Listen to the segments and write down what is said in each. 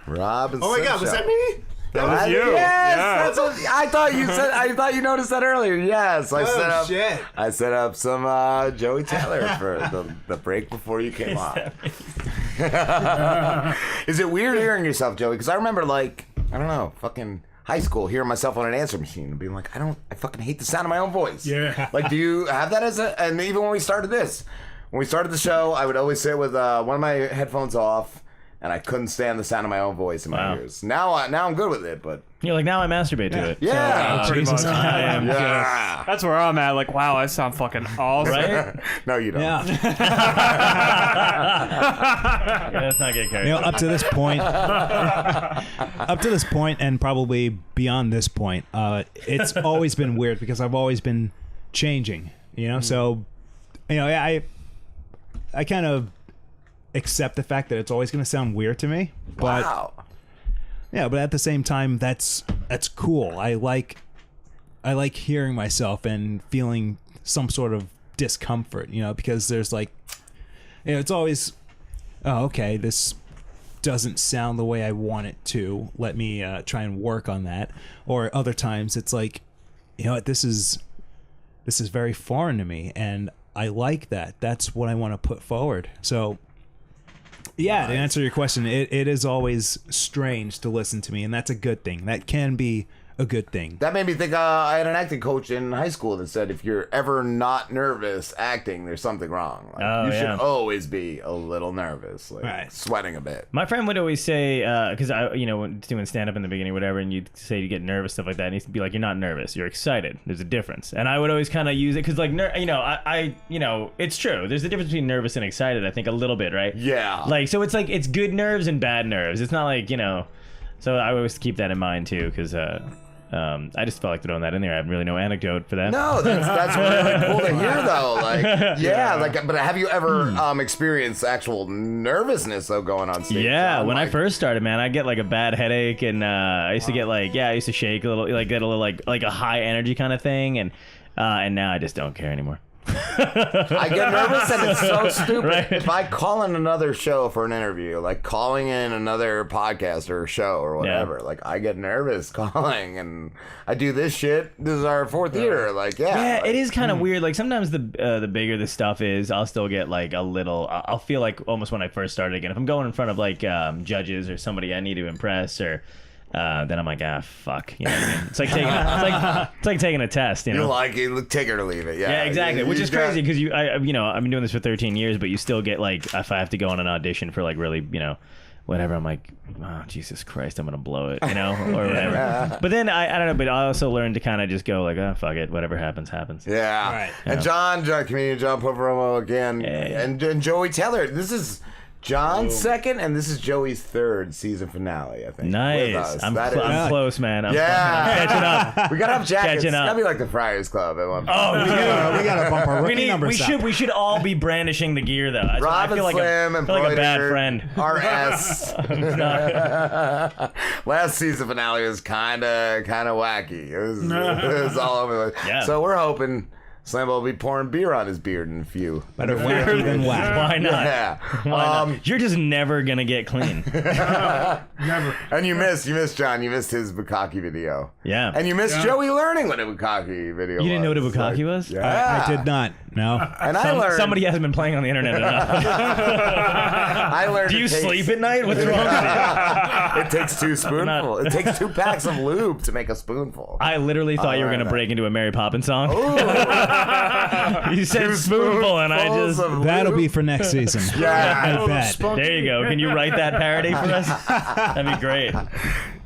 Rob and Oh my God, was that me? That was you. Yes, Yeah. that's what I thought you said. I thought you noticed that earlier. Yes, Shit. I set up some Joey Taylor for the break before you came on. Is it weird hearing yourself, Joey? Because I remember, like, I don't know, fucking high school, hearing myself on an answer machine and being like, I fucking hate the sound of my own voice. Yeah. Like, do you have that as a? And even when we started the show, I would always sit with one of my headphones off. And I couldn't stand the sound of my own voice in my ears. Now I'm good with it, but You're like, now I masturbate to it. yeah, Pretty much. I am Yeah. just, that's where I'm at. Like, wow, I sound fucking awesome. Right? No, you don't. Yeah. Yeah, let's not get carried. You know, up to this point, and probably beyond this point, it's always been weird because I've always been changing. You know, so you know, I kind of accept the fact that it's always going to sound weird to me. But Wow. yeah, but at the same time, that's cool. I like hearing myself and feeling some sort of discomfort, you know, because there's like, you know, it's always, oh, okay, this doesn't sound the way I want it to. Let me try and work on that. Or other times it's like, you know what, this is very foreign to me, and I like that. That's what I want to put forward. So yeah, to answer your question, it is always strange to listen to me, and that's a good thing. That can be a good thing. That made me think I had an acting coach in high school that said if you're ever not nervous acting, there's something wrong. Like, you should always be a little nervous, like sweating a bit. My friend would always say, because I, you know, doing stand up in the beginning, whatever, and you'd say you get nervous, stuff like that, and he'd be like, "You're not nervous, you're excited. There's a difference." And I would always kind of use it because, like, you know, I, you know, it's true. There's a difference between nervous and excited. I think a little bit, right? Yeah. Like, so it's like it's good nerves and bad nerves. It's not like, you know. So I always keep that in mind too, because I just felt like throwing that in there. I have really no anecdote for that. No, that's really cool to hear, though. Like, yeah, like, but have you ever experienced actual nervousness though going on stage? Yeah, when I first started, man, I get like a bad headache, and I used to get like, I used to shake a little, like get a little like a high energy kind of thing, and now I just don't care anymore. I get nervous, and it's so stupid. Right. If I call in another show for an interview, like calling in another podcast or show or whatever, like I get nervous calling, and I do this shit. This is our fourth year. Like, yeah, like, it is kind of weird. Like sometimes the bigger the stuff is, I'll still get like a little. I'll feel like almost when I first started again. If I'm going in front of like judges or somebody I need to impress, or then I'm like, fuck. You know what I mean? It's like taking it's like taking a test. You know, you like it, take it or leave it. Yeah, yeah, exactly. Which is crazy because you know, I've been doing this for 13 years, but you still get like, if I have to go on an audition for like really, you know, whatever, I'm like, oh Jesus Christ, I'm gonna blow it, you know, or whatever. Yeah. But then I don't know, but I also learned to kind of just go like, oh fuck it, whatever happens, happens. Yeah. Right. And comedian John Poveromo again, and Joey Taylor. This is John's second, and this is Joey's third season finale, I think. Nice. I'm close, man. I'm catching up. We gotta have jackets. Catching up. It's gotta be like the Friars Club at one point. Oh, we gotta bump our rookie numbers up. We should all be brandishing the gear though. Rob I feel like Slim I feel like a bad friend. RS. Last season finale was kind of wacky. It was all over the place. Yeah. So we're hoping Slambo will be pouring beer on his beard in a few. Better wacky than whack. Why not? Yeah. Why not? You're just never gonna get clean. Never. And you missed John. You missed his bukkake video. Yeah. And you missed Joey learning what a bukkake video was. You didn't know what a bukkake was? Yeah. I did not. No. And I learned. Somebody hasn't been playing on the internet enough. I learned. Do you sleep at night? What's wrong with you? It takes 2 spoonfuls. It takes 2 packs of lube to make a spoonful. I literally thought you were gonna break into a Mary Poppins song. You said 2 spoonful, and I just. That'll be for next season. Yeah. I bet. There you go. Can you write that parody for us? That'd be great.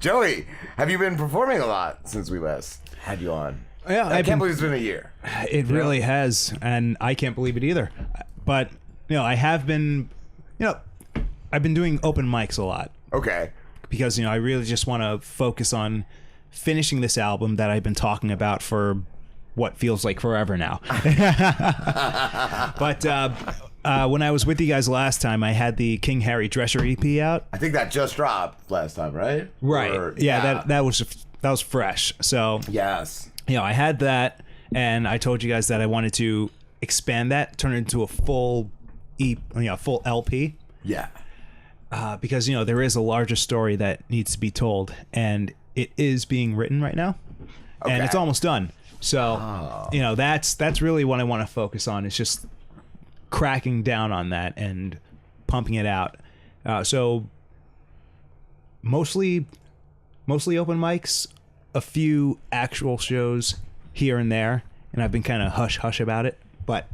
Joey, have you been performing a lot since we last had you on? Yeah, I can't believe it's been a year. It really has, and I can't believe it either. But you know, I have been, you know, I've been doing open mics a lot Okay. because, you know, I really just want to focus on finishing this album that I've been talking about for what feels like forever now. But when I was with you guys last time, I had the King Harry Drescher EP out. I think that just dropped last time, right? Right. Or- Yeah, that was fresh. So Yes. you know, I had that, and I told you guys that I wanted to expand that, turn it into a full full LP. Yeah. because there is a larger story that needs to be told, and it is being written right now, and it's almost done. So that's really what I want to focus on. Is just cracking down on that and pumping it out. So mostly open mics, a few actual shows here and there, and I've been kind of hush about it. But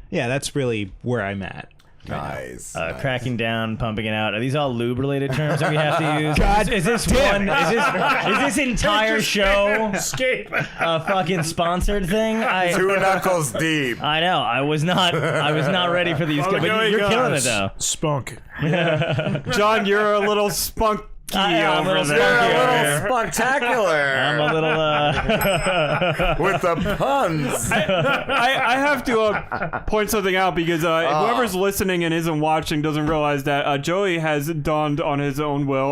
yeah, that's really where I'm at. Nice. Cracking down, pumping it out. Are these all lube-related terms that we have to use? God is this one? Is this entire show Escape. a fucking sponsored thing? 2 knuckles deep. I know. I was not ready for these. But you're killing it though. Spunk. John, you're a little spunky I'm a over little You're there. a little spectacular. I'm a little. With the puns. I have to point something out because whoever's listening and isn't watching doesn't realize that Joey has donned on his own will.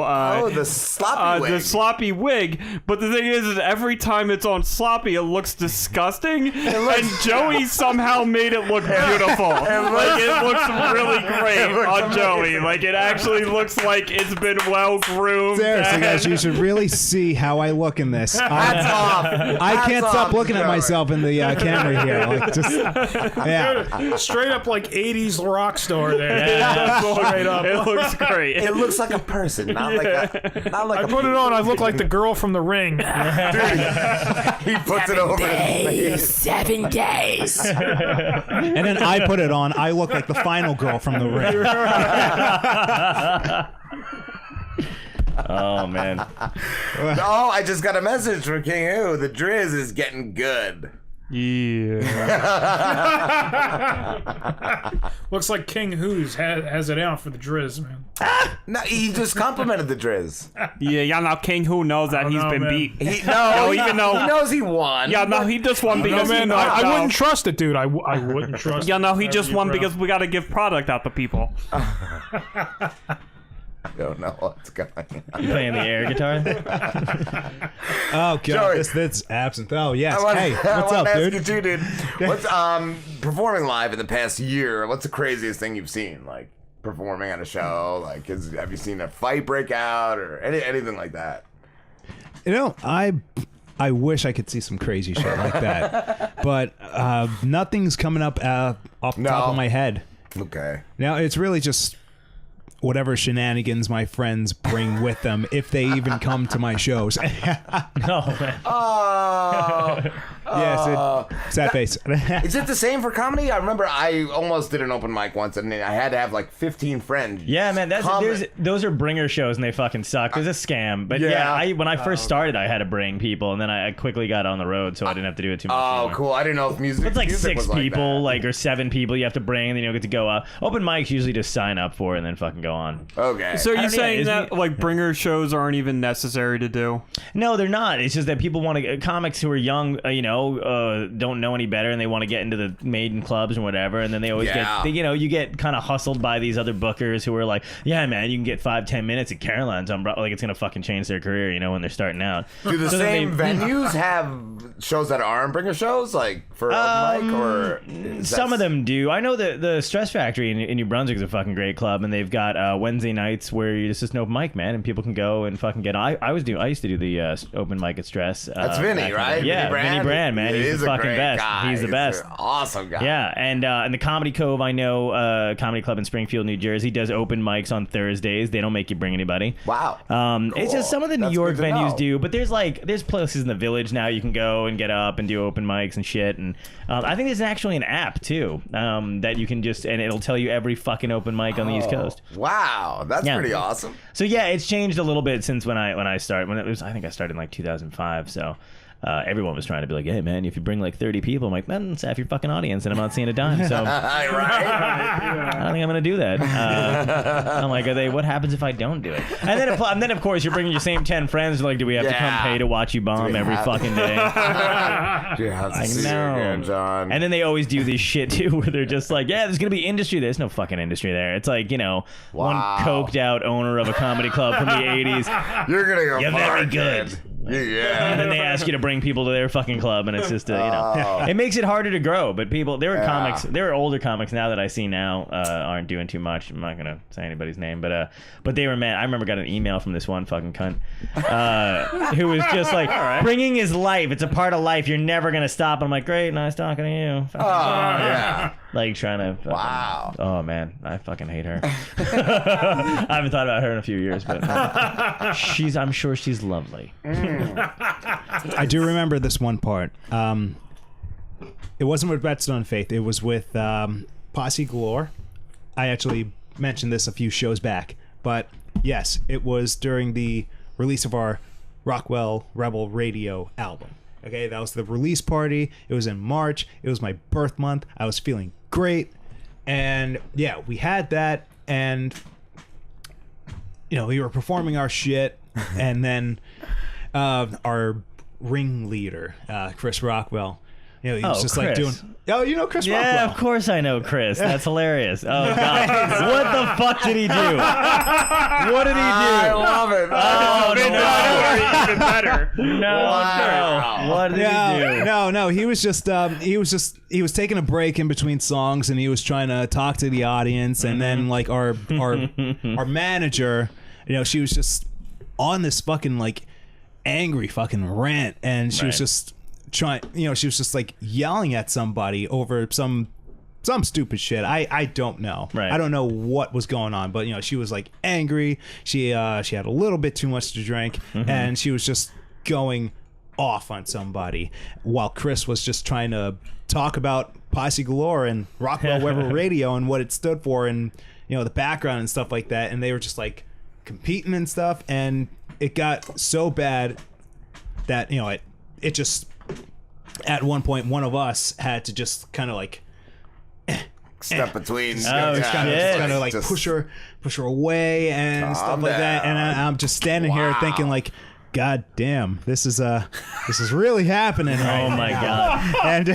The sloppy wig. The sloppy wig, but the thing is every time it's on sloppy, it looks disgusting, and Joey somehow made it look beautiful. It looks really great on Joey. Like it actually looks like it's been well groomed. Seriously, guys, you should really see how I look in this. Hats off. I can't Hats stop off, looking at Joey. myself in the camera here. Like, just yeah. Straight up like 80s rock star there. Straight up. It looks great. It looks like a person, not like a. Not like I put it on, I look like the girl from The Ring. He puts it over his face. 7 days. And then I put it on. I look like the final girl from the ring. Oh man. Oh, I just got a message from King Who. The Driz is getting good. Yeah. Looks like King Who's has it out for the Driz, man. No, he just complimented the Driz. Yeah, now King Who knows that he's know, been man. beat. He even though- he knows he won. Yeah, no, he just won because man, he I knocked wouldn't out. trust it, dude. I wouldn't trust it. Yeah, no, he just won Whatever you because we got to give product out to people. Don't know what's going on. You playing the air guitar? Oh god, Joey. this absinthe. Oh yes. I Hey, what's wanna up, ask dude? you too, dude. What's performing live in the past year? What's the craziest thing you've seen? Like performing at a show? Like, have you seen a fight break out or anything like that? I wish I could see some crazy shit like that, but nothing's coming up off the top of my head. Okay. Now it's really just whatever shenanigans my friends bring with them, if they even come to my shows. Oh man. Oh. Yes, sad face. Is it the same for comedy? I remember I almost did an open mic once, and I had to have like 15 friends. Yeah, man, those are bringer shows and they fucking suck. There's a scam. But yeah, when I first started, I had to bring people, and then I quickly got on the road, so I didn't have to do it too much. Oh, anymore. cool! I didn't know if music. It's like music 6 was people, like or 7 people you have to bring, and then you don't get to go up. Open mics usually just sign up for it and then fucking go on. that. Okay. So I you're don't know, saying isn't that it- like bringer shows aren't even necessary to do? No, they're not. It's just that people want to comics who are young, don't know any better, and they want to get into the maiden clubs and whatever, and then they always Yeah. you get kind of hustled by these other bookers who are like, yeah, man, you can get 5-10 minutes at Caroline's, like it's gonna fucking change their career, when they're starting out. Do the So then same venues have shows that aren't bringer shows, like for open mic, or is Some that- of them do. I know that the Stress Factory in New Brunswick is a fucking great club, and they've got Wednesday nights where it's just an open mic, man, and people can go and fucking get on. I used to do the open mic at Stress. That's Vinny, back in the right? day. Yeah, Vinny Brand, man. He He's is the a fucking great best. guy. He's the best. an awesome guy. Yeah, and the Comedy Cove, I know, Comedy Club in Springfield, New Jersey, does open mics on Thursdays. They don't make you bring anybody. Wow. It's just some of the New That's York good to venues know. do, but there's places in the Village now you can go and get up and do open mics and shit. And I think there's actually an app too that you can and it'll tell you every fucking open mic on the East Coast. Wow, that's Yeah. pretty awesome. So yeah, it's changed a little bit since when I started. I think I started in like 2005. So everyone was trying to be like, hey man, if you bring like 30 people, I'm like, man, it's half your fucking audience, and I'm not seeing a dime. So I Right? don't think I'm gonna do that. I'm like, what happens if I don't do it? And then of course you're bringing your same 10 friends. Like, do we have to come Yeah. pay to watch you bomb we every have- fucking day? You have to see know. you again, John. And then they always do this shit too, where they're just like, yeah, there's gonna be industry. There's no fucking industry there. It's like, Wow. one coked out owner of a comedy club from the 80s. You're gonna go You're far, very good. kid. Yeah. And then they ask you to bring people to their fucking club, and it's just, it makes it harder to grow. But people, there are older comics now that I see now aren't doing too much. I'm not gonna say anybody's name, but they were mad. I remember got an email from this one fucking cunt who was just like, bringing his life. It's a part of life. You're never gonna stop. I'm like, great, nice talking to you. Yeah. Like trying to. Wow. Oh man, I fucking hate her. I haven't thought about her in a few years, but I'm sure she's lovely. I do remember this one part. It wasn't with Betstone Faith. It was with Posse Galore. I actually mentioned this a few shows back, but yes, it was during the release of our Rockwell Rebel Radio album. Okay, that was the release party. It was in March. It was my birth month. I was feeling great. And yeah, we had that, and we were performing our shit, and then our ringleader, Chris Rockwell, he was just like Chris. doing. Oh, you know Chris Yeah, Rockwell? of course I know Chris. That's hilarious. Oh god, what the fuck did he do? What did he I do? love it. Oh no! Even better. No, Wow. no! What did he do? No. He was just he was taking a break in between songs, and he was trying to talk to the audience, and then like our manager, she was just on this fucking like angry fucking rant, and she was just trying, she was just like yelling at somebody over some stupid shit. I don't know. Right. I don't know what was going on, but she was like angry. She had a little bit too much to drink, and she was just going off on somebody, while Chris was just trying to talk about Posse Galore and Rockwell Weber Radio and what it stood for, and the background and stuff like that. And they were just like competing and stuff, and it got so bad that it just, at one point, one of us had to just kind of like Step between. Oh, just kind of like push her away and stuff like that. And I'm just standing here thinking like, God damn, this is really happening. Oh my god! And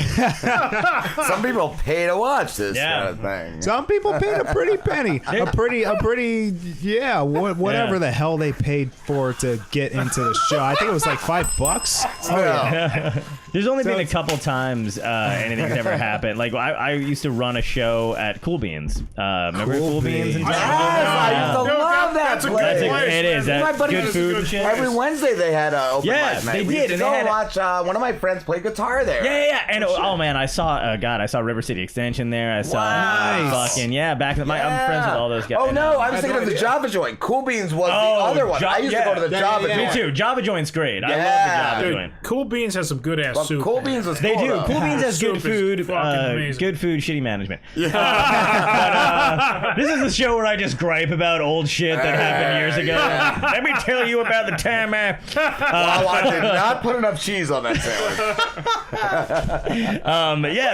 Some people pay to watch this kind of thing. some people paid a pretty penny, whatever the hell they paid for to get into the show. I think it was like $5. Yeah. There's only been a couple times anything's ever happened. Like I used to run a show at Cool Beans. Remember Cool Beans? Yes, I used to love that that's a good place. place. It is. My That's buddy good used food to- and shit. Every Wednesday they had an open Yeah, mic night. they We did, used to and go they had watch one of my friends play guitar there. Yeah. And oh man, I saw River City Extension there. I saw Nice. fucking back in I'm friends with all those guys. Oh no, I was had thinking no of the idea. Java Joint. Cool Beans was Oh, the other one. I used to go to the Yeah, Java yeah, Me Joint. too. Java Joint's great. I love the Yeah. Java Dude, Joint. Cool Beans has some good ass Well, soup. Cool man. Beans was They cool, do. though. Cool Beans has Soup good is food. fucking amazing. Good food, shitty management. This is the show where I just gripe about old shit that happened years ago. yeah. Let me tell you about the time Wow, I did not put enough cheese on that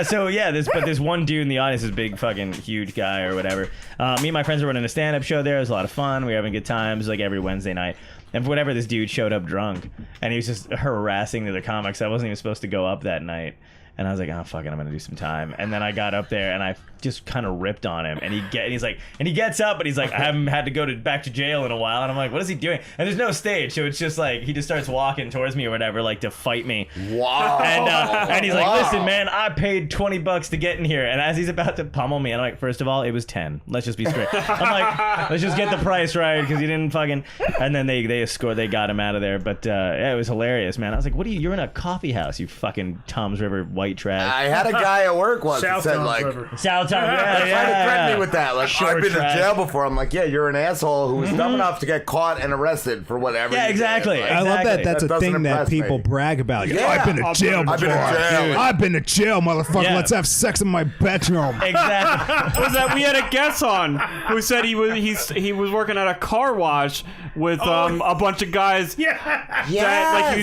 sandwich. This one dude in the audience, this big fucking huge guy or whatever. Me and my friends were running a stand-up show there. It was a lot of fun. We were having good times like every Wednesday night. And for whatever, this dude showed up drunk, and he was just harassing the other comics. I wasn't even supposed to go up that night. And I was like, oh, fuck it, I'm gonna do some time. And then I got up there and I just kind of ripped on him. And he gets up, but he's like, I haven't had to go back to jail in a while. And I'm like, what is he doing? And there's no stage, so it's just like he just starts walking towards me or whatever, like to fight me. Wow. And he's like, Wow. listen, man, I paid $20 to get in here. And as he's about to pummel me, I'm like, first of all, it was 10. Let's just be straight. I'm like, let's just get the price right because he didn't fucking. And then they got him out of there. But yeah, it was hilarious, man. I was like, you're in a coffee house, you fucking Tom's River white trash. I had a guy at work once that South said Tom's like, River. South Tom, trying to threaten me with that. Like, Short I've been trash. to jail before. I'm like, yeah, you're an asshole who was dumb enough to get caught and arrested for whatever. Yeah, you did. exactly. Like, I love that. That's That a thing doesn't that impress people me. brag about. Yeah. I've been to jail before. I've been to jail. I've been to jail, motherfucker. Yeah. Let's have sex in my bedroom. Exactly. Was that we had a guest on who said he was working at a car wash with a bunch of guys Yeah. that like he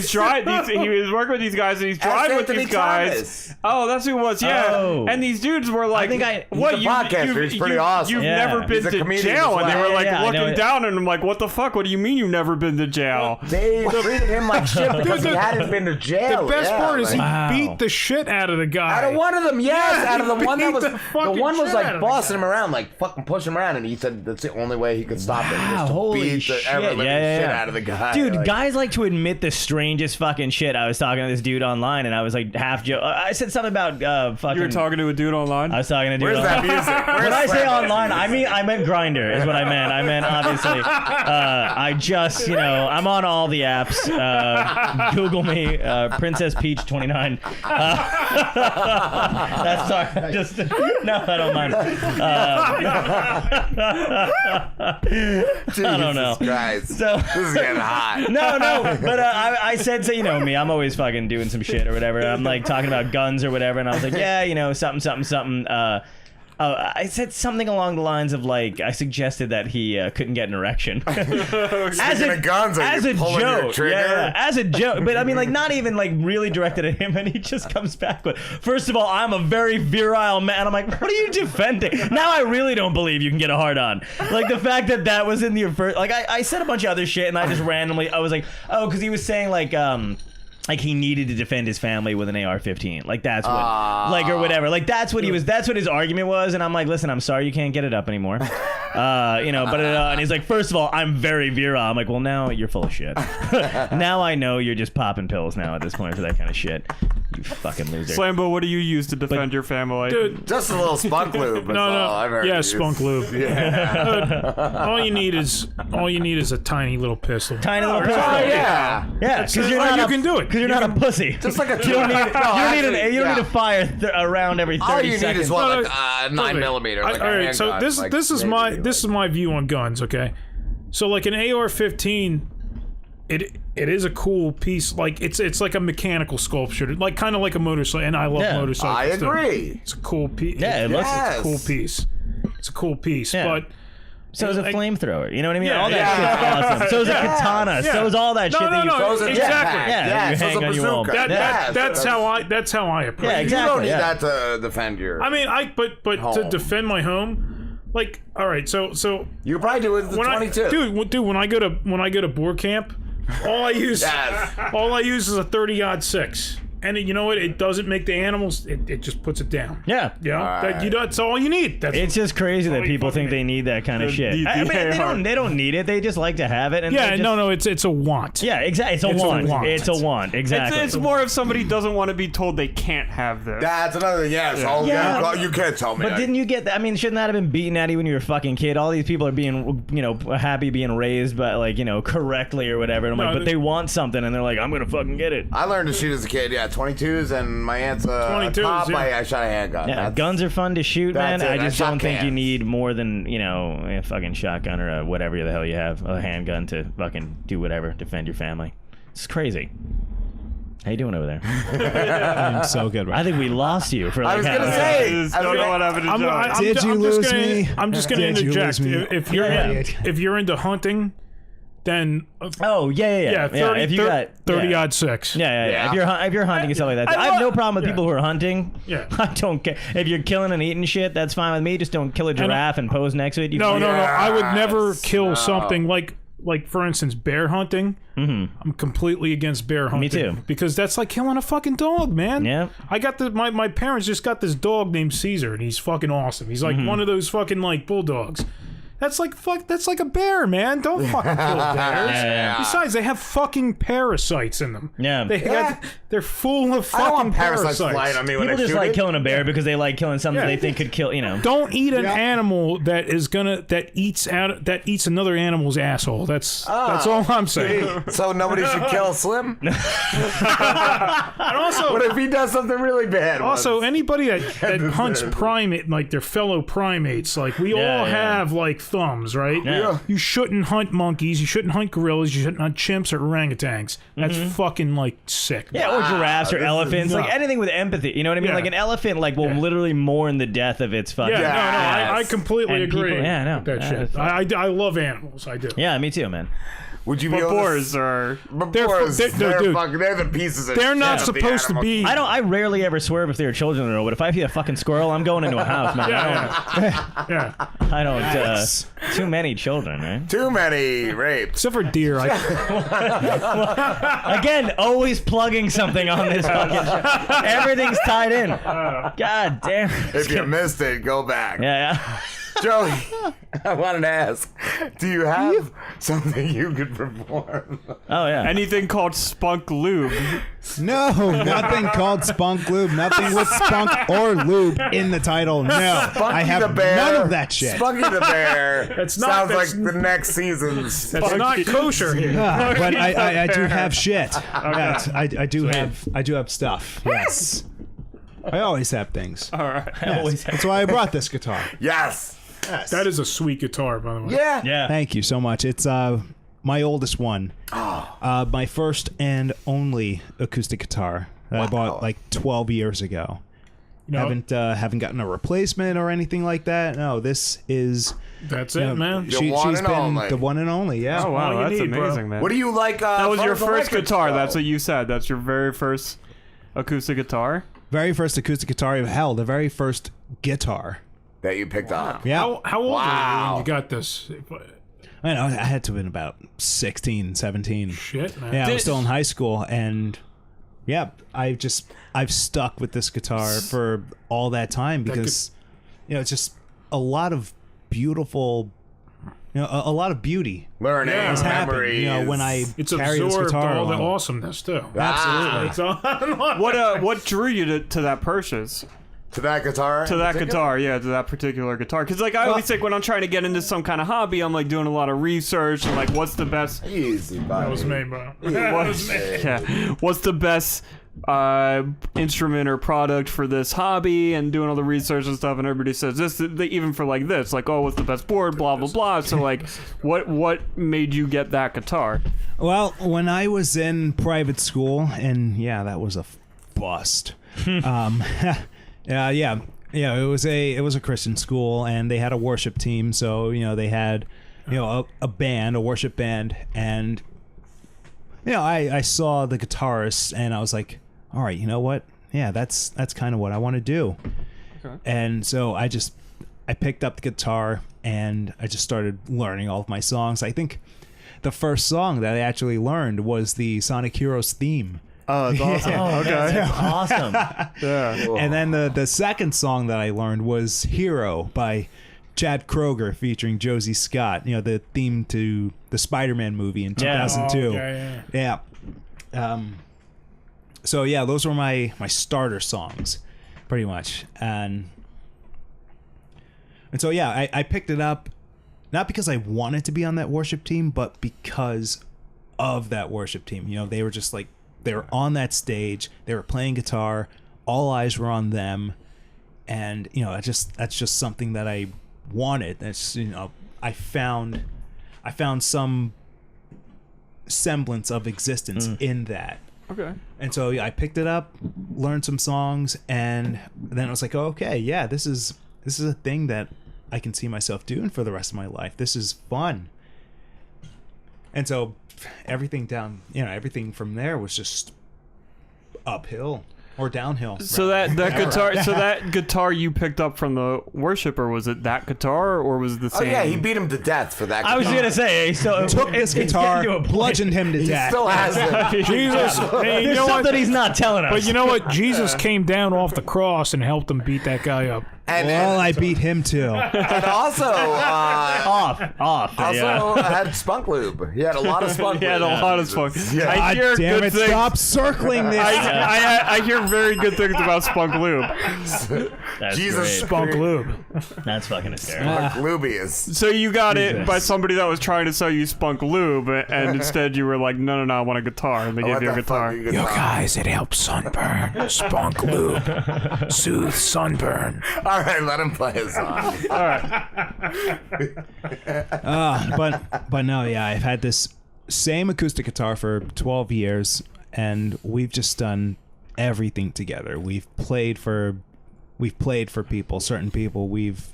was working with these guys and he's driving with Anthony these guys Thomas. Oh, that's who it was. Yeah. Oh. And these dudes were like, think I- He's "What? a podcaster. He's pretty awesome. You've Yeah. never been He's a to comedian jail?" as And they well. were like Yeah, I know looking it. down, and I'm like, "What the fuck? What do you mean you've never been to jail?" They treated him like shit because he hadn't been to jail. The best part is he Wow. beat the shit out of the guy. Out of one of them, yes. Yeah, out of the he one that beat was the the fucking one was shit out like of the bossing guy. him around, like fucking pushing him around, and he said that's the only way he could stop him was to holy beat the shit. ever living Yeah. shit out of the guy. Dude, like, guys like to admit the strangest fucking shit. I was talking to this dude online, and I was like half joke. I said something about fucking. You were talking to a dude online. I was talking to dude. Where's that online. music? When I say online, I meant Grinder is what I meant. I meant obviously. I just I'm on all the apps. Google me, Princess Peach 29. That's sorry. Just no, I don't mind. I don't know. Jesus Christ. So This is getting hot. no, but I said, so you know me, I'm always fucking doing some shit or whatever. I'm like talking about guns or whatever, and I was like, yeah, something. I said something along the lines of like, I suggested that he couldn't get an erection. Speaking of guns, are you pulling your trigger? Yeah, as a joke. But I mean, like, not even like really directed at him, and he just comes back with, first of all, I'm a very virile man. I'm like, what are you defending? Now I really don't believe you can get a hard on. Like the fact that was in the first, like I said a bunch of other shit, and I just randomly, I was like, oh, because he was saying like he needed to defend his family with an AR-15, like that's what, like or whatever, like that's what he was. That's what his argument was, and I'm like, listen, I'm sorry you can't get it up anymore, and he's like, first of all, I'm very virile. I'm like, well, now you're full of shit. Now I know you're just popping pills now at this point for that kind of shit. You fucking loser. Slambo, what do you use to defend your family? Dude, Just a little spunk lube. no. I've heard Yeah, you spunk use. lube. Yeah. All you need is a tiny little pistol. Tiny little pistol. Oh yeah. Yeah, because you're Like, not you can do it. Because you're not a pussy. Just like a You don't need. You don't need yeah. to fire around every 30 All you need seconds. is what, No, like 9mm, like all a right, so handgun, this like, is maybe, this is my view on guns. Okay, so like an AR-15, it is a cool piece. Like it's like a mechanical sculpture, like kind of like a motorcycle. And I love Yeah. motorcycles. I too. agree. It's a cool piece. Yeah, it looks- It's a cool piece. It's a cool piece, Yeah. but. So is a Like- flamethrower. You know what I mean? Yeah, all that yeah. shit's awesome. So is a katana. Yeah. So is all that No, shit no, that you. no, Those are exactly. jetpacks. Yeah, Yeah, you so hang it's a on your wall. bazooka. That's Yes, that's how I approach. Yeah, it. exactly. You don't need yeah. that to defend your. I mean, but to Home. defend my home, like, all right, so you could probably do it with the when 22. dude, when I go to board camp, all I use Yes. is a 30-06. And you know what? It doesn't make the animals. It just puts it down. Yeah. Yeah. Right. That's all you need. That's It's just crazy that all you people fucking think they need that kind of shit. the I mean, AR. they don't need it. They just like to have it. And yeah. they just, No. It's a want. Yeah, exactly. It's a It's a want. want. It's a want. Exactly. It's more if somebody doesn't want to be told they can't have this. That's another thing. Yes. Oh, Yeah. yeah. You can't tell me. But didn't you get that? I mean, shouldn't that have been beaten at you when you were a fucking kid? All these people are being, happy being raised, but like, correctly or whatever. And I'm No, like, but they want something, and they're like, I'm gonna fucking get it. I learned to shoot as a kid. Yeah, 22s, and my aunt's a 22s, cop. yeah. I shot a handgun. Yeah, That's- guns are fun to shoot, man. that's it. I just I shot don't think you cans. need more than, a fucking shotgun or a whatever the hell you have, a handgun to fucking do whatever, defend your family. It's crazy. How you doing over there? I'm so good right I think we lost you for like I was half gonna a say. I just don't know what happened to I'm, Joe. I'm, Did you I'm just lose gonna, me? I'm just gonna Did you interject. lose me? If you're Yeah. if you're into hunting, then Oh, yeah. 30, if you got 30 yeah. odd 6. Yeah. Yeah. If you're hunting and stuff like that, I I have no love- problem with yeah. people who are hunting. Yeah. I don't care if you're killing and eating shit. That's fine with me. Just don't kill a giraffe and pose next to it. You No. I would never Yes. kill No. something like for instance bear hunting. I'm completely against bear hunting. too. Because that's like killing a fucking dog, man. Yeah. I got my parents just got this dog named Caesar, and he's fucking awesome. He's like one of those fucking like bulldogs. That's like a bear, man. Don't fucking kill bears. Yeah. Besides, they have fucking parasites in them. Yeah. They're full of I fucking don't want parasites parasites. flying on me when People I just shoot like it. killing a bear because they like killing something Yeah. they think could kill. Don't eat an animal that eats another animal's asshole. That's all I'm saying. So nobody should kill Slim? And also, What if he does something really bad? also once? anybody that hunts primate, like their fellow primates, like we all Yeah. have like thumbs, right? Yeah. You shouldn't hunt monkeys. You shouldn't hunt gorillas. You shouldn't hunt chimps or orangutans. That's fucking like sick. Yeah, or giraffes or elephants, like anything with empathy. You know what I mean? Yeah. Like an elephant, like will literally mourn the death of its fucking. Yeah, no, I completely And agree. people- yeah, I know. with that Yeah, shit. I love animals. I do. Yeah, me too, man. Would you be But able to... boars are. Boars, they're- dude, they're the pieces of They're shit not of the supposed to animal. be. I rarely ever swerve if they're children or no, but if I see a fucking squirrel, I'm going into a house, man. Yeah. I don't too many children, right? Too many rapes. Except for deer. Again, always plugging something on this fucking show. Everything's tied in. God damn. If you missed it, go back. Yeah. Joey, I wanted to ask, do you have something you could perform? Oh yeah. Anything called spunk lube. No, nothing called spunk lube. Nothing with spunk or lube in the title. No, I the have Bear, none of that shit. Spunky the Bear. That's not- sounds that's- like the next season's. That's not kosher here. But I do have shit. Yes, I do have stuff. Yes, I always have things. All right. Yes. That's why I brought this guitar. Yes. That is a sweet guitar, by the way. Yeah. Yeah. Thank you so much. It's my oldest one. My first and only acoustic guitar that I bought like 12 years ago. You know, Haven't gotten a replacement or anything like that. No, this is that's it, man. The one she's and been only. the one and only. Yeah. Oh wow, all you that's need, bro. amazing, man. What do you like? That was your first guitar. Though? That's what you said. That's your very first acoustic guitar. Very first acoustic guitar. Hell, the very first guitar. that you picked up. Yeah. How old were you Wow. when you got this? I know. I had to have been about 16, 17. Shit, man. Yeah, I was still in high school, and yeah, I've stuck with this guitar for all that time because it's just a lot of beautiful, a lot of beauty Learning, Yeah. has happened. memories. When I It's carry this absorbed guitar all the along. awesomeness too. Absolutely. It's all, What drew you to that purchase? To that guitar? To that guitar, yeah, to that particular guitar. Because, like, I always think when I'm trying to get into some kind of hobby, I'm, like, doing a lot of research and, like, what's the best... Easy, buddy. that was me, bro. That was me. What's the best instrument or product for this hobby, and doing all the research and stuff, and everybody says this, even for, like, this, like, oh, what's the best board, blah, blah, blah. So, like, what made you get that guitar? Well, when I was in private school, and yeah, that was a bust. Yeah, it was a Christian school, and they had a worship team. So they had a band, a worship band, and I saw the guitarist, and I was like, all right, you know what? Yeah, that's kind of what I want to do. Okay. And so I picked up the guitar, and I just started learning all of my songs. I think the first song that I actually learned was the Sonic Heroes theme. Oh, it's awesome. Oh, that's awesome. Yeah. And then the second song that I learned was Hero by Chad Kroeger featuring Josie Scott, the theme to the Spider-Man movie in 2002. Oh, yeah. Yeah. So yeah, those were my starter songs, pretty much. And so yeah, I picked it up not because I wanted to be on that worship team, but because of that worship team. They were just like, they were on that stage, they were playing guitar, all eyes were on them, and that's just something that I wanted. That's I found some semblance of existence in that. Okay. And so I picked it up, learned some songs, and then I was like, oh, okay, yeah, this is a thing that I can see myself doing for the rest of my life. This is fun. And so everything from there was just uphill or downhill. So that guitar you picked up from the worshiper, was it that guitar, or was it the Oh, same? yeah, he beat him to death for that guitar. I was gonna say, so Took this guitar, bludgeoned him to He death. still has it. Jesus, hey, you there's know something what? he's not telling us. But you know what? Jesus came down off the cross and helped him beat that guy up. And, Well, I beat him too. and also, off. also had Spunk Lube. He had a lot of Spunk He Lube. had a lot of spunk. Yeah. I God hear damn good it! things. Stop circling this. I hear very good things about Spunk Lube. That's Jesus great. Spunk lube. That's fucking hysterical. Spunk Lubius. So you got it by somebody that was trying to sell you Spunk Lube, and instead you were like, no, I want a guitar, and they gave you a guitar. Yo, guys, it helps sunburn. Spunk lube. Soothe sunburn. All right, let him play his song. But no, yeah, I've had this same acoustic guitar for 12 years, and we've just done everything together. We've played for people, certain people. We've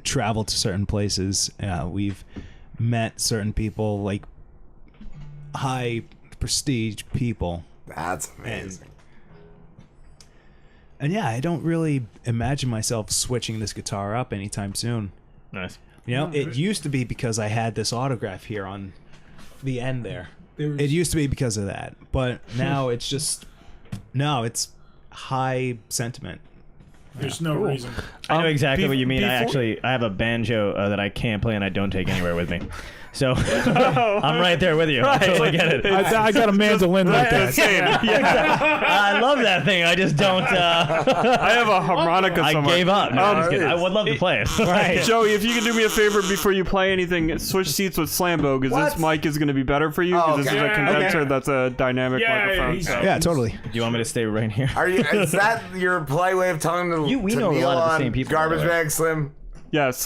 traveled to certain places. We've met certain people, like high prestige people. That's amazing. And yeah, I don't really imagine myself switching this guitar up anytime soon. Nice. You know, it used to be because I had this autograph here on the end there. It used to be because of that. But now it's just, no, it's high sentiment. There's no reason. I know exactly what you mean. before- I have a banjo that I can't play and I don't take anywhere with me. So I'm right there with you. I totally get it. I got a mandolin like that. I love that thing. I just don't. I have a harmonica I somewhere. gave up. No, I'm just kidding. I would love to play it. Right. Joey, if you can do me a favor before you play anything, switch seats with Slambo, because this mic is going to be better for you, because this is a okay. condenser that's a dynamic microphone. he's- so. Yeah, totally. Do you want me to stay right here? Are you? Is that your polite way of telling them We to know a kneel lot of the on same people, by the Garbage way. bag, Slim? Yes.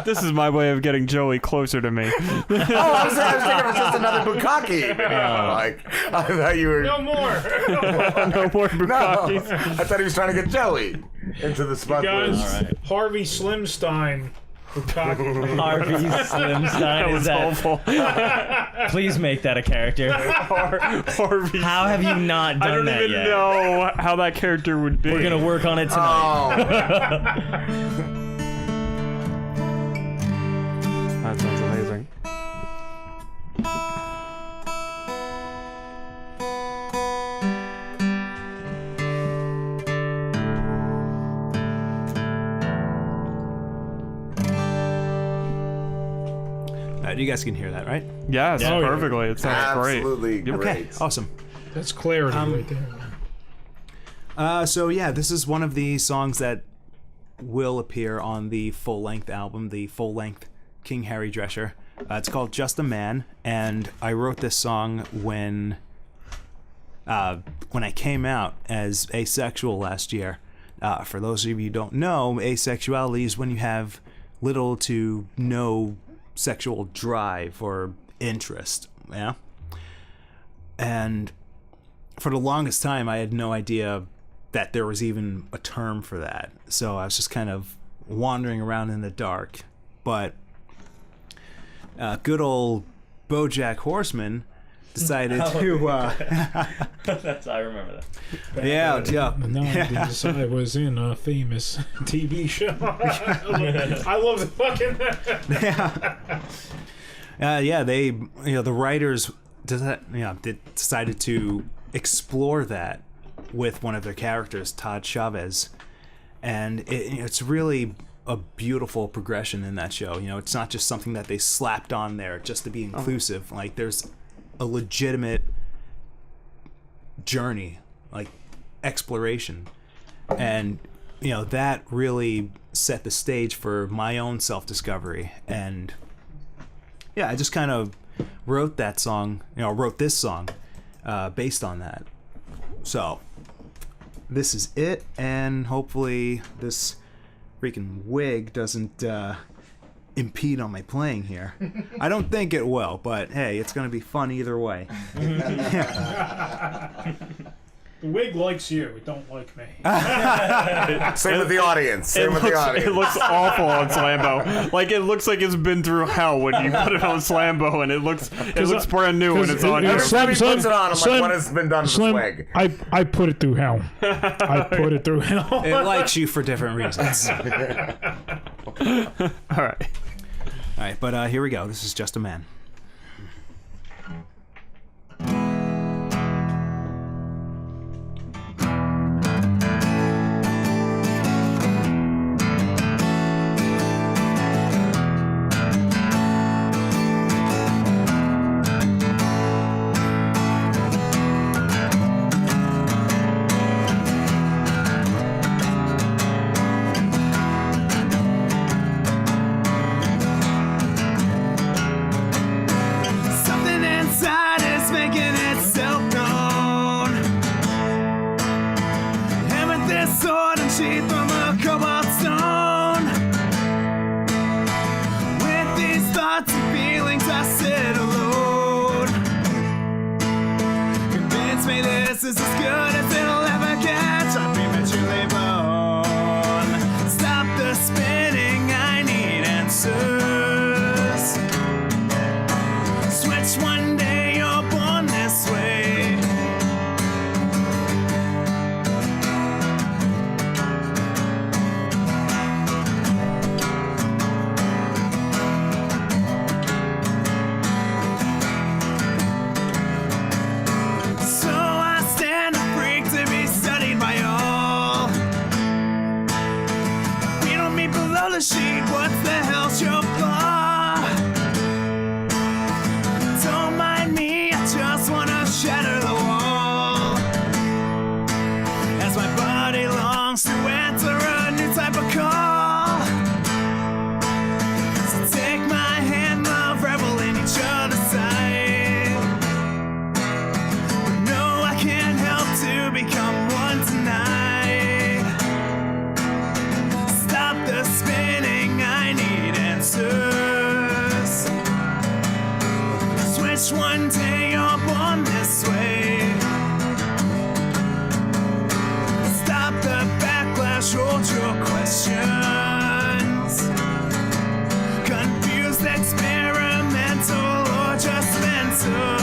This is my way of getting Joey closer to me. I was thinking it was just another bukkake. Like, I thought you were. No more. No more No, Bukakis. I thought he was trying to get Joey into the spot. Guys, Harvey Slimstein. Harvey Slimstein. That Is was that? awful. Please make that a character. Harvey. How have you not done I don't that even yet? know how that character would be. We're gonna work on it tonight. Oh, That sounds amazing. You guys can hear that, right? Yes, Yeah. perfectly. It sounds great. absolutely great. Okay, awesome. That's clarity right there. So yeah, this is one of the songs that will appear on the full-length album, the full-length King Harry Drescher. It's called Just a Man, and I wrote this song when I came out as asexual last year. For those of you who don't know, asexuality is when you have little to no sexual drive or interest, yeah? And for the longest time, I had no idea that there was even a term for that. So I was just kind of wandering around in the dark. But good old BoJack Horseman decided to... That's I remember that. yeah. No, because I was in a famous TV show. I love the fucking. They, the writers decided to explore that with one of their characters, Todd Chavez, and it's really a beautiful progression in that show. It's not just something that they slapped on there just to be inclusive. Like, there's a legitimate journey, like exploration, and that really set the stage for my own self-discovery. And yeah, I just kind of wrote this song based on that. So this is it, and hopefully this freaking wig doesn't impede on my playing here. I don't think it will, but hey, it's gonna be fun either way. The wig likes you. It don't like me. Same with the audience. Same with the audience. It looks awful on Slambo. Like, it looks like it's been through hell when you put it on Slambo, and it looks brand new when it's on. Because here. Every time he puts it on, I'm Slim- like, what has been done to Slim, this wig? I put it through hell. I put it through hell. It likes you for different reasons. All right. All right, but here we go. This is Just a Man. is as good as it'll ever get. I'm prematurely born. Stop the spinning, I need answers. Switch one day, you're born this way. So I stand a freak to be studied by all. We don't meet below the sheet, what's the hell's your flaw? Don't mind me, I just wanna shatter the wall. As my body longs to enter a new type of call. So take my hand, love, revel in each other's sight. But no, I can't help to become one tonight. Stop the spinning, I need answers. Switch one day, you're born this way. Stop the backlash, hold your questions. Confused, experimental, or just mental.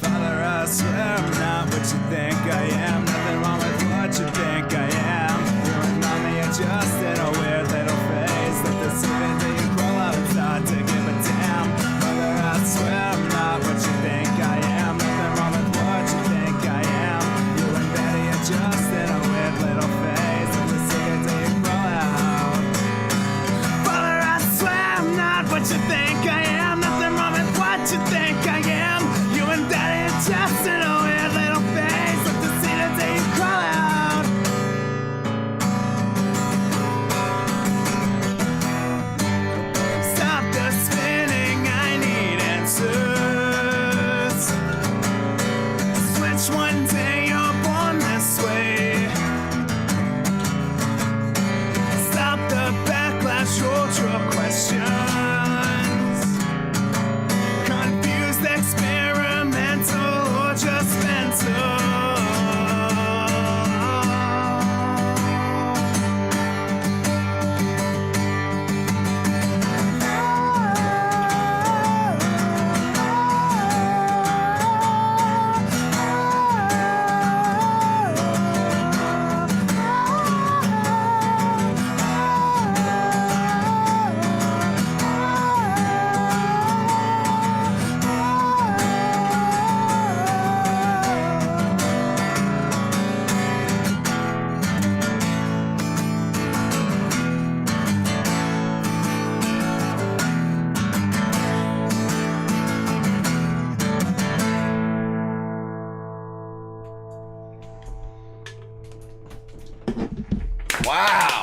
Father, I swear I'm not what you think I am. Nothing wrong with what you think I am. You remind me of just in a weird little phase. Let the secret that you crawl out and start to give a damn. Father, I swear I'm not what you think I am. Nothing wrong with what you think I am. You and Betty are just in a weird little phase. Let the secret that you crawl out. Father, I swear I'm not what you think I am. Nothing wrong with what you think I am. You and Daddy are just in a weird little phase. Let the see the day you crawl out. Stop the spinning, I need answers. Switch one day, you're born this way. Stop the backlash, hold your questions. Confused, experimental, or just mental. Wow.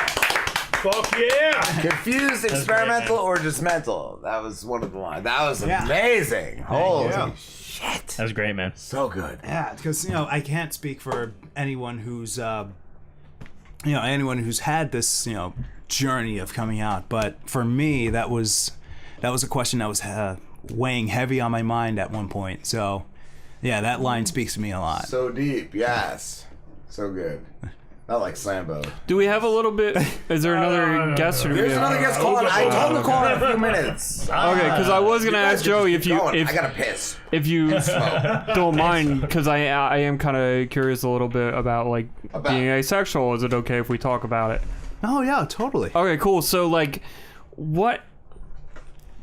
Fuck yeah! Confused, experimental, or just mental. That was one of the lines. That was amazing. Holy shit. That was great, man. So good. Yeah, because I can't speak for anyone who's anyone who's had this journey of coming out, but for me that was a question that was weighing heavy on my mind at one point. So yeah, that line speaks to me a lot. So deep. Yes. So good. Not like Slambo. Do we have a little bit? Is there another guest? Or do we There's have- another guest calling. I told him to call in a few minutes. Okay, because I was gonna ask Joey if you I gotta piss. if you don't mind, because I am kind of curious a little bit about being asexual. Is it okay if we talk about it? Oh yeah, totally. Okay, cool. So what,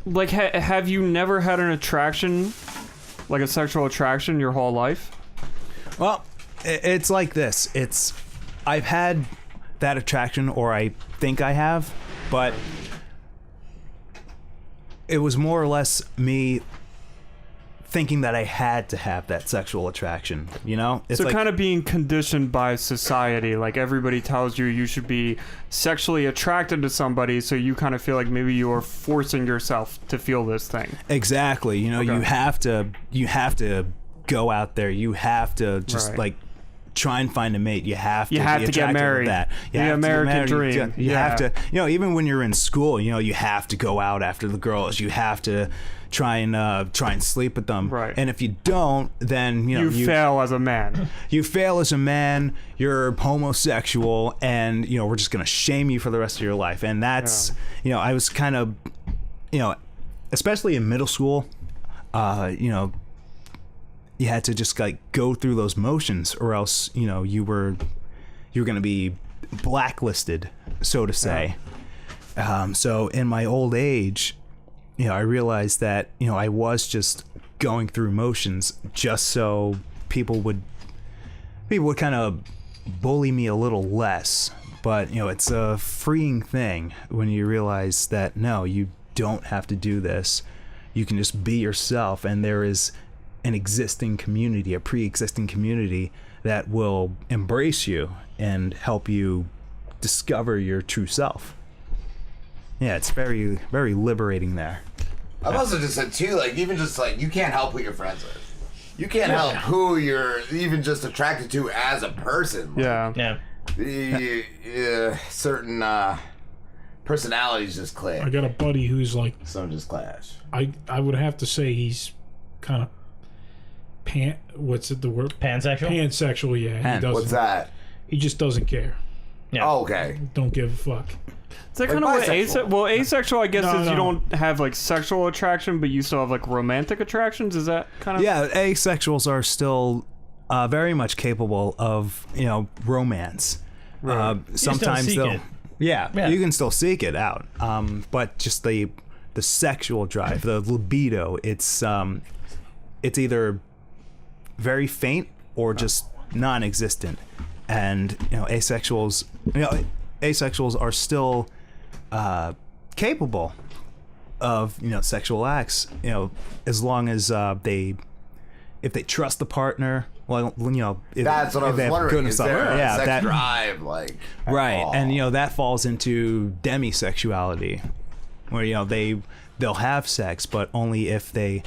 like, have you never had an attraction, like a sexual attraction, your whole life? Well, it's like this. I've had that attraction, or I think I have, but it was more or less me thinking that I had to have that sexual attraction, you know? It's so like, kind of being conditioned by society, like everybody tells you should be sexually attracted to somebody, so you kind of feel like maybe you are forcing yourself to feel this thing. exactly. You know, Okay. you have to go out there. You have to just Right. like try and find a mate. You have to You have be to get attracted married. that. You The have to get American married. dream. You Yeah. have to, you know, even when you're in school, you know, you have to go out after the girls. You have to try and sleep with them. Right. And if you don't, then you know You fail as a man. you fail as a man. You're homosexual, and you know we're just gonna shame you for the rest of your life. And that's you know, I was kind of, you know, especially in middle school, you know, you had to just like go through those motions, or else you know you were gonna be blacklisted, so to say. So in my old age, you know, I realized that, you know, I was just going through motions just so people would kind of bully me a little less. But, you know, it's a freeing thing when you realize that, no, you don't have to do this. You can just be yourself, and there is an existing community, a pre-existing community that will embrace you and help you discover your true self. Yeah, it's very, very liberating there. I've also just said too, like even just like you can't help who you're friends with. You can't help who you're even just attracted to as a person. Like, Yeah. certain personalities just click. I got a buddy who's like, Some just clash. I would have to say he's kind of what's it the word? Pansexual? Pansexual, yeah. He Pan. doesn't. What's that? He just doesn't care. Yeah. Oh, okay. Don't give a fuck. Is that Like kind of what bisexual. asexual, I guess, No, is you no. don't have like sexual attraction, but you still have like romantic attractions. Is that kind of? Yeah, asexuals are still very much capable of, you know, romance. Sometimes seek they'll, it. yeah, you can still seek it out. But just the sexual drive, the libido, it's either very faint or just non-existent. And you know, asexuals are still capable of, you know, sexual acts, you know, as long as if they trust the partner. Well, you know, That's what I if was they have wondering. good Is stuff. there a Yeah, sex that, drive? Like right, oh. and you know that falls into demisexuality, where you know they'll have sex, but only if they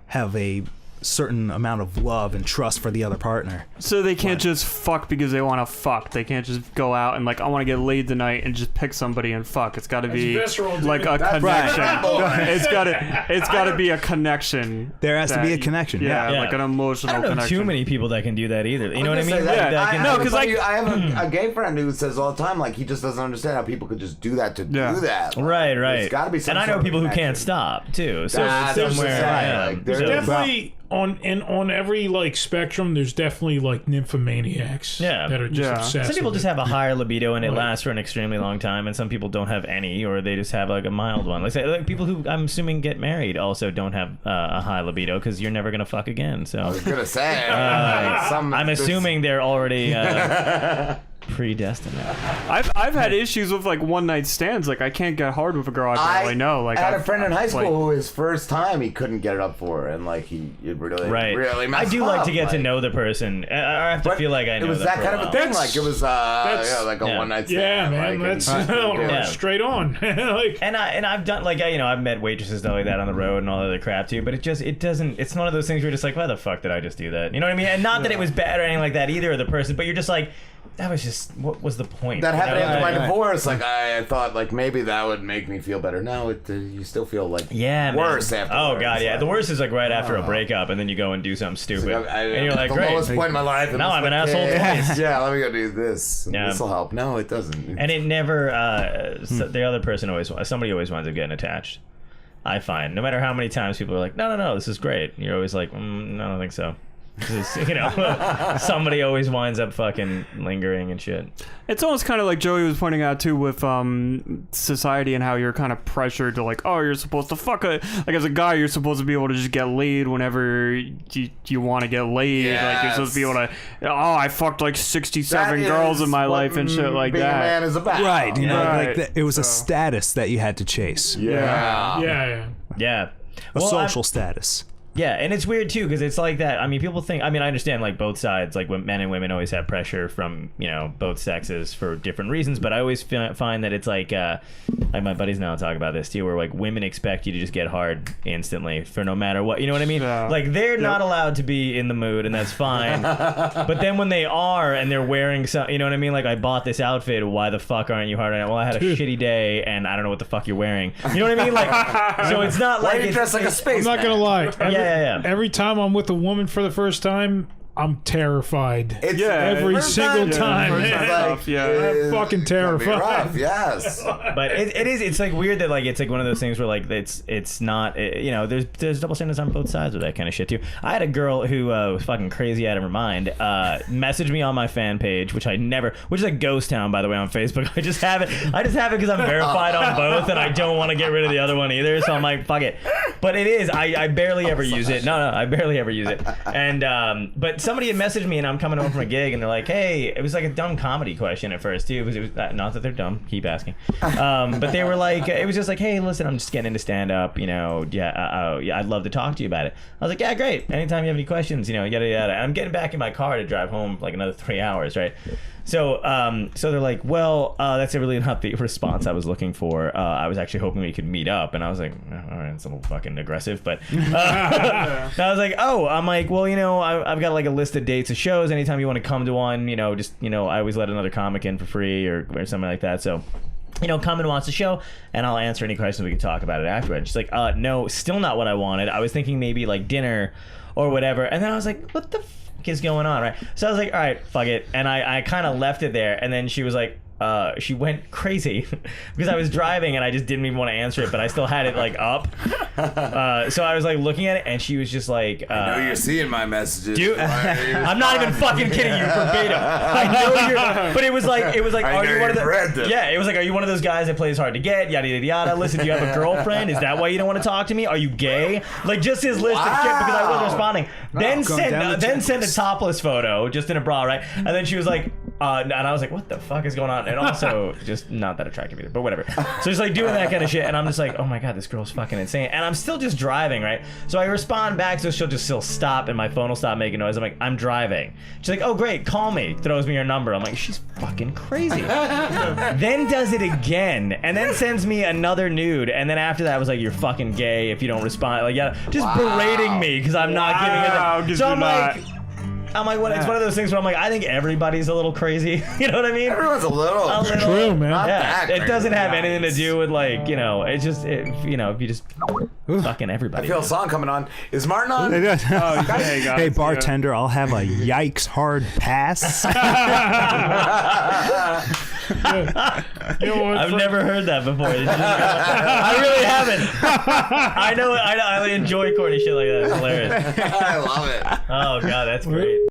have a certain amount of love and trust for the other partner. So they can't just fuck because they want to fuck. They can't just go out and like, I want to get laid tonight and just pick somebody and fuck. It's got to be visceral, dude. like a That's connection. right. It's got to be a connection. There has to that be a you- connection. Yeah, Yeah. like an emotional I don't know connection. too many people that can do that either. You know what I was mean? gonna say Like, that. that can- No, I 'cause, like- I have a gay friend who says all the time, like he just doesn't understand how people could just do that to Yeah. do that. Like, Right. There's got to be some. And I know sort of people who connection. can't stop too. So That's what I'm somewhere, saying, yeah. like, there's So- Definitely on every like spectrum, there's definitely like nymphomaniacs Yeah. that are just Yeah. obsessed. some people with just it. have a higher libido and it lasts for an extremely long time, and some people don't have any, or they just have like a mild one. Like, say, like people who I'm assuming get married also don't have a high libido because you're never gonna fuck again. So I was gonna say. I'm assuming they're already predestined. I've had issues with like one night stands. Like I can't get hard with a girl I barely know. Like I had a I've- friend in high like- school who his first time he couldn't get it up for, and like it really, Right. really I messed do him like up, to get to know the person. I have to But feel like I know it was them that for kind a of a while. thing. That's- Like it was like a yeah. one night stand. Yeah, man, like, that's and- Yeah. straight on. Like, And I've done like I've met waitresses and stuff like that on the road and all other crap too, but it doesn't. It's one of those things where you're just like, why the fuck did I just do that? You know what I mean? And not that it was bad or anything like that either, of the person, but you're just like, that was just, what was the point? That happened You know? after my right. divorce. Like I thought, like maybe that would make me feel better. No, you still feel like Yeah, worse man. afterwards. Oh god, yeah. Like, The worst is like right after a breakup, and then you go and do something stupid, and you're like, the great. lowest point in my life. and Now it's I'm an like, asshole twice. Yeah, let me go do this. Yeah. This will help. No, it doesn't. And it never. The other person somebody always winds up getting attached. I find no matter how many times people are like, no, this is great. You're always like, I don't think so. 'Cause, you know, somebody always winds up fucking lingering and shit. It's almost kind of like Joey was pointing out too with society and how you're kind of pressured to like, oh, you're supposed to fuck like as a guy, you're supposed to be able to just get laid whenever you want to get laid. Yes. Like you're supposed to be able to, oh, I fucked like 67 That girls is in my what life and shit like being that. a man is about. Right, you know, Right. like it was a status that you had to chase, Yeah. Yeah. Yeah. a Well, social status. Yeah, and it's weird too because it's like that. I mean, people think. I mean, I understand like both sides. Like when men and women always have pressure from both sexes for different reasons. But I always find that it's like my buddies now talk about this too, where like women expect you to just get hard instantly for no matter what. You know what I mean? Yeah. Like they're not allowed to be in the mood, and that's fine. But then when they are and they're wearing some, you know what I mean? Like I bought this outfit. Why the fuck aren't you hard on it? Well, I had a shitty day, and I don't know what the fuck you're wearing. You know what I mean? Like so it's not Why like are you dressed like a space? I'm not gonna lie. Yeah. Every time I'm with a woman for the first time, I'm terrified. It's Every first single time, first man. time off, yeah. I'm fucking terrified. Rough, yes. But it's like weird that like it's like one of those things where like it's not there's double standards on both sides with that kind of shit too. I had a girl who was fucking crazy out of her mind messaged me on my fan page, which is a ghost town by the way on Facebook. I just have it because I'm verified on both and I don't want to get rid of the other one either, so I'm like fuck it. But it is I barely ever use it. No, I barely ever use it. And but somebody had messaged me and I'm coming home from a gig and they're like, hey, it was like a dumb comedy question at first too, because it was not that they're dumb, keep asking, but they were like, it was just like, hey, listen, I'm just getting into stand up, yeah, I'd love to talk to you about it. I was like, yeah, great, anytime you have any questions, yada yada. And I'm getting back in my car to drive home like another 3 hours, right? So they're like, well, that's really not the response I was looking for. I was actually hoping we could meet up. And I was like, all right, it's a little fucking aggressive. But I was like, I'm like, well, I've got like a list of dates of shows. Anytime you want to come to one, I always let another comic in for free or something like that. So, come and watch the show, and I'll answer any questions. We can talk about it afterwards. She's like, no, still not what I wanted. I was thinking maybe like dinner or whatever. And then I was like, what the is going on, right? So I was like, all right, fuck it, and I kind of left it there. And then she was like, she went crazy because I was driving and I just didn't even want to answer it, but I still had it like up. So I was like looking at it, and she was just like, I know you're seeing my messages. Dude, I'm not even fucking kidding you verbatim. I know you're, but it was like, are you one of the? Yeah, it was like, are you one of those guys that plays hard to get? Yada yada yada. Listen, do you have a girlfriend? Is that why you don't want to talk to me? Are you gay? Like just his list of shit because I wasn't responding. Then send a topless photo just in a bra, right? And then she was like, and I was like, what the fuck is going on? And also just not that attractive either, but whatever. So she's like doing that kind of shit, and I'm just like, oh my god, this girl's fucking insane. And I'm still just driving, right? So I respond back, so she'll still stop, and my phone will stop making noise. I'm like, I'm driving. She's like, oh great, call me. Throws me her number. I'm like, she's fucking crazy. Then does it again, and then sends me another nude, and then after that I was like, you're fucking gay if you don't respond. Like, yeah, just berating me because I'm not giving it. So I'm like, what? It's one of those things where I'm like, I think everybody's a little crazy. You know what I mean? Everyone's a little. True, man. Yeah, it doesn't have crazy. anything to do with like, it's just, if you just fucking everybody. I feel a song coming on. Is Martin on? Hey, bartender, I'll have a yikes hard pass. I've never heard that before. I really haven't. I know. I enjoy corny shit like that. It's hilarious. I love it. Oh god, that's great.